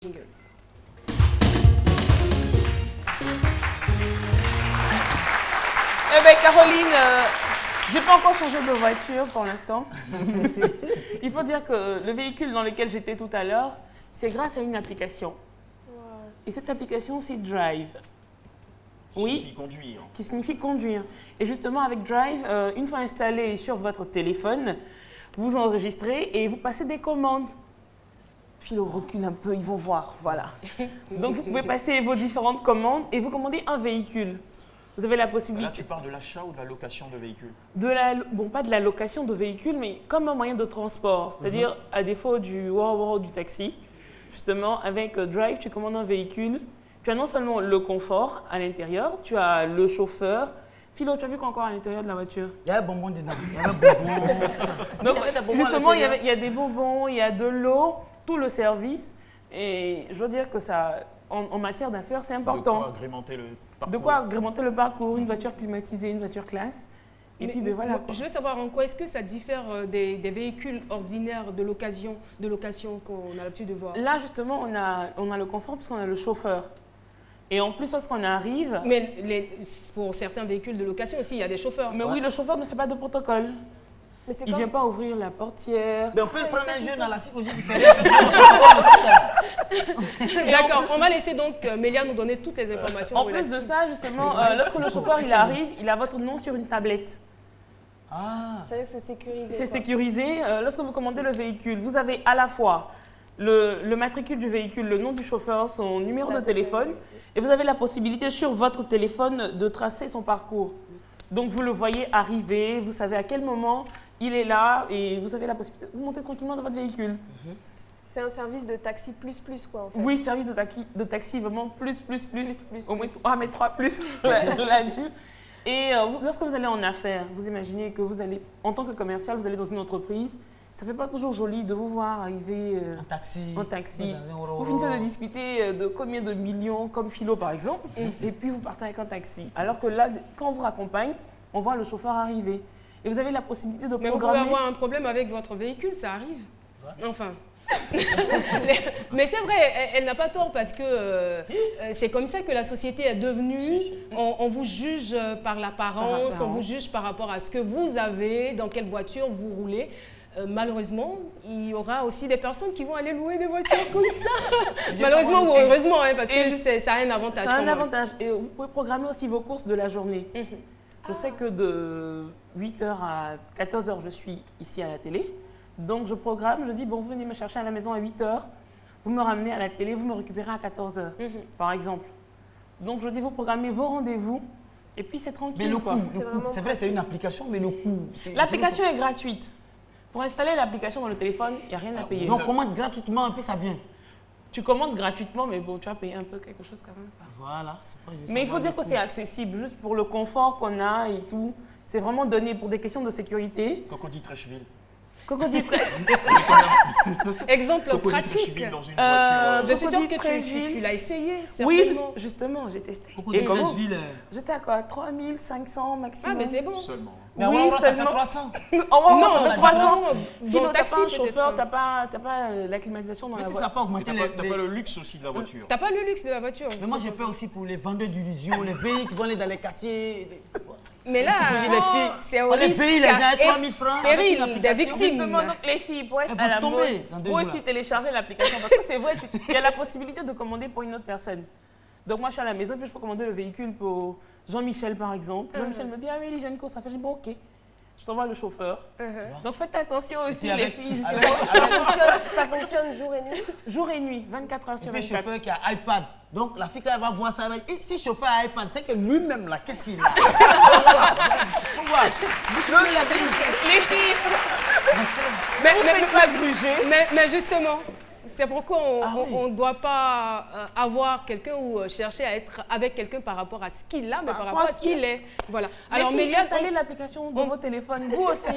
Jingle. Eh bien, Caroline, je n'ai pas encore changé de voiture pour l'instant. Il faut dire que le véhicule dans lequel j'étais tout à l'heure, c'est grâce à une application. Wow. Et cette application, c'est Drive. Qui signifie conduire. Qui signifie conduire. Et justement, avec Drive, une fois installé sur votre téléphone, vous enregistrez et vous passez des commandes. Philo, recule un peu, ils vont voir, voilà. Donc, vous pouvez passer vos différentes commandes et vous commandez un véhicule. Vous avez la possibilité... Là, tu parles de l'achat ou de la location de véhicules? Bon, pas de la location de véhicules, mais comme un moyen de transport. C'est-à-dire, à défaut du wow du taxi, justement, avec Drive, tu commandes un véhicule. Tu as non seulement le confort à l'intérieur, tu as le chauffeur. Philo, tu as vu quoi encore à l'intérieur de la voiture? Il y a un bonbon dedans. Il y a un bonbon. Donc, justement, il y a des bonbons, il y a de l'eau, tout le service. Et je veux dire que ça, en matière d'affaires, c'est important. De quoi agrémenter le parcours. De quoi agrémenter le parcours, une voiture climatisée, une voiture classe. Et puis, ben voilà. Quoi. Je veux savoir en quoi est-ce que ça diffère des véhicules ordinaires de location qu'on a l'habitude de voir. Là, justement, on a le confort parce qu'on a le chauffeur. Et en plus, lorsqu'on arrive... Mais pour certains véhicules de location aussi, il y a des chauffeurs. Mais oui, le chauffeur ne fait pas de protocole. Il ne vient pas ouvrir la portière. Mais on peut le prendre un jeune à la psychologie différente. D'accord, on va laisser donc Mélia nous donner toutes les informations. En plus de ça, justement, lorsque le chauffeur il arrive, il a votre nom sur une tablette. Ah. C'est vrai que c'est sécurisé. C'est sécurisé. Lorsque vous commandez le véhicule, vous avez à la fois le matricule du véhicule, le nom du chauffeur, son numéro de téléphone, et vous avez la possibilité sur votre téléphone de tracer son parcours. Donc vous le voyez arriver, vous savez à quel moment il est là et vous avez la possibilité de monter tranquillement dans votre véhicule. C'est un service de taxi plus quoi en fait. Oui, service de taxi vraiment plus. Au moins, on va mettre 3 plus là-dessus. Et lorsque vous allez en affaires, vous imaginez que vous allez, en tant que commercial, vous allez dans une entreprise. Ça ne fait pas toujours joli de vous voir arriver en taxi. Vous finissez de discuter de combien de millions, comme Philo par exemple, et puis vous partez avec un taxi. Alors que là, quand on vous raccompagne, on voit le chauffeur arriver. Et vous avez la possibilité de programmer... Mais vous pouvez avoir un problème avec votre véhicule, ça arrive. Ouais. Enfin... Mais c'est vrai, elle n'a pas tort parce que c'est comme ça que la société est devenue. On vous juge par l'apparence, on vous juge par rapport à ce que vous avez, dans quelle voiture vous roulez. Malheureusement, il y aura aussi des personnes qui vont aller louer des voitures comme ça. Malheureusement ou heureusement, hein, parce que ça a un avantage. Ça a un avantage. Et vous pouvez programmer aussi vos courses de la journée. Je sais que de 8h à 14h, je suis ici à la télé. Donc, je programme, je dis, bon, vous venez me chercher à la maison à 8h, vous me ramenez à la télé, vous me récupérez à 14h, par exemple. Donc, je dis, vous programmez vos rendez-vous, et puis c'est tranquille. Mais le coût, c'est vrai, c'est une application, mais le coût... L'application est gratuite. Pour installer l'application dans le téléphone, il n'y a rien à payer. Donc, on commande gratuitement, et puis ça vient. Tu commandes gratuitement, mais bon, tu vas payer un peu quelque chose quand même. Voilà. Mais il faut dire que c'est accessible, juste pour le confort qu'on a et tout. C'est vraiment donné pour des questions de sécurité. Cocody Trècheville. Cocody Trècheville. Exemple pratique. Dans une voiture, je suis sûre que tu l'as essayé. Oui, justement, j'ai testé. Et comment? J'étais à quoi? 3500 maximum. Ah, mais c'est bon. Seulement. Mais oui, ça fait 300. Non, ça fait 300. Bon, T'as taxi, pas un chauffeur, t'as pas la climatisation dans la voiture. Ça n'a pas augmenté T'as pas le luxe aussi de la voiture. T'as pas le luxe de la voiture. Mais moi, j'ai peur aussi pour les vendeurs d'illusions, les véhicules qui vont aller dans les quartiers. Mais là, c'est au risque. Les filles, les gens à 3000 francs. Péril des victimes. Justement, donc les filles, pour être à la mode, vous aussi télécharger l'application. Parce que c'est vrai, il y a la possibilité de commander pour une autre personne. Donc moi, je suis à la maison, puis je peux commander le véhicule pour Jean-Michel, par exemple. Jean-Michel me dit, ah oui, j'ai une course à faire. Je dis, bon, ok. Je t'envoie le chauffeur. Donc faites attention aussi, les filles, justement. Ça fonctionne jour et nuit? Jour et nuit, 24 heures sur 24. Et puis chauffeur qui a iPad. Donc la fille, quand elle va voir ça, elle va dire, si chauffeur a iPad, c'est que lui-même, là, qu'est-ce qu'il a? Faut voir. Les filles, vous faites pas gruger. Mais justement, c'est pourquoi on ne doit pas avoir quelqu'un ou chercher à être avec quelqu'un par rapport à ce qu'il a, mais par rapport à ce qu'il est. Voilà. Alors, Mélia, installez l'application dans vos téléphones, vous aussi.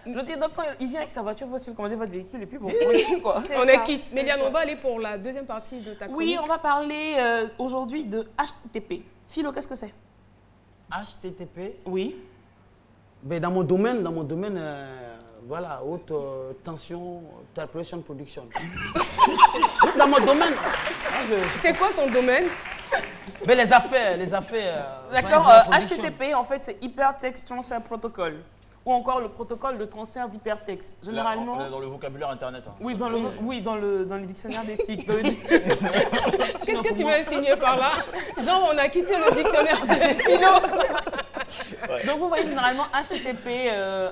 Je veux dire, donc, quand il vient avec sa voiture, vous aussi, vous commandez votre véhicule et puis bon, on est quitte, quoi. On est quitte. Mélia, on va aller pour la deuxième partie de ta chronique. Oui, on va parler aujourd'hui de HTTP. Philo, qu'est-ce que c'est? HTTP? Oui. Ben, dans mon domaine, voilà, haute tension, telepression production. Dans mon domaine. C'est quoi ton domaine? Mais les affaires. D'accord, la production. HTTP, en fait, c'est Hypertext Transfer Protocol. Ou encore le protocole de transfert d'hypertexte. Généralement. On est dans le vocabulaire internet. Hein. Oui, dans les dictionnaires d'éthique. Qu'est-ce que tu veux insinuer par là? Genre, on a quitté le dictionnaire de philo. Ouais. Donc, vous voyez généralement HTTP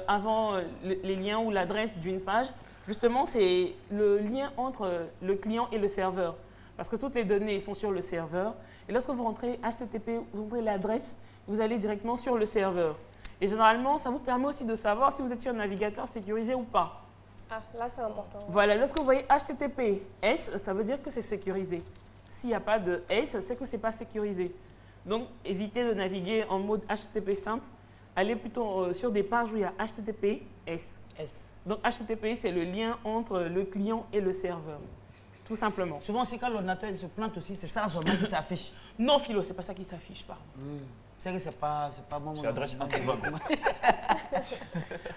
avant les liens ou l'adresse d'une page. Justement, c'est le lien entre le client et le serveur. Parce que toutes les données sont sur le serveur. Et lorsque vous rentrez HTTP, vous entrez l'adresse, vous allez directement sur le serveur. Et généralement, ça vous permet aussi de savoir si vous êtes sur un navigateur sécurisé ou pas. Ah, là, c'est important. Voilà, lorsque vous voyez HTTPS, ça veut dire que c'est sécurisé. S'il n'y a pas de S, c'est que ce n'est pas sécurisé. Donc, évitez de naviguer en mode HTTP simple. Allez plutôt sur des pages où il y a HTTPS. Donc, HTTP, c'est le lien entre le client et le serveur. Tout simplement. Souvent, c'est quand l'ordinateur se plante aussi, c'est ça seulement qui s'affiche. Non, Philo, c'est pas ça qui s'affiche, pardon. C'est que c'est pas bon. C'est l'adresse introuvable.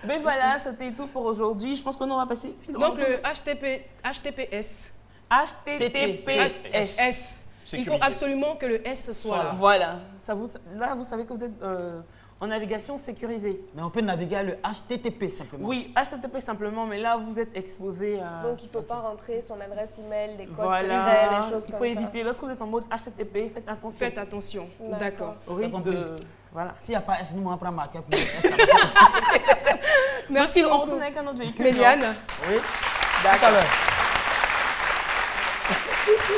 Mais voilà, c'était tout pour aujourd'hui. Je pense qu'on va passer. Philo, Donc le HTTPS. HTTPS. Il faut absolument que le S soit là. Voilà. Là, vous savez que vous êtes en navigation sécurisée. Mais on peut naviguer à le HTTP simplement. Oui, HTTP simplement, mais là, vous êtes exposé à... Donc, il ne faut pas rentrer son adresse email, les codes voilà. secrets, les choses comme ça. Il faut éviter. Lorsque vous êtes en mode HTTP, faites attention. Faites attention. D'accord. Au risque de... Voilà. S'il n'y a pas S, nous, on prend marquer pour S. Merci On beaucoup. retourne avec un autre véhicule. Méliane. Oui. D'accord.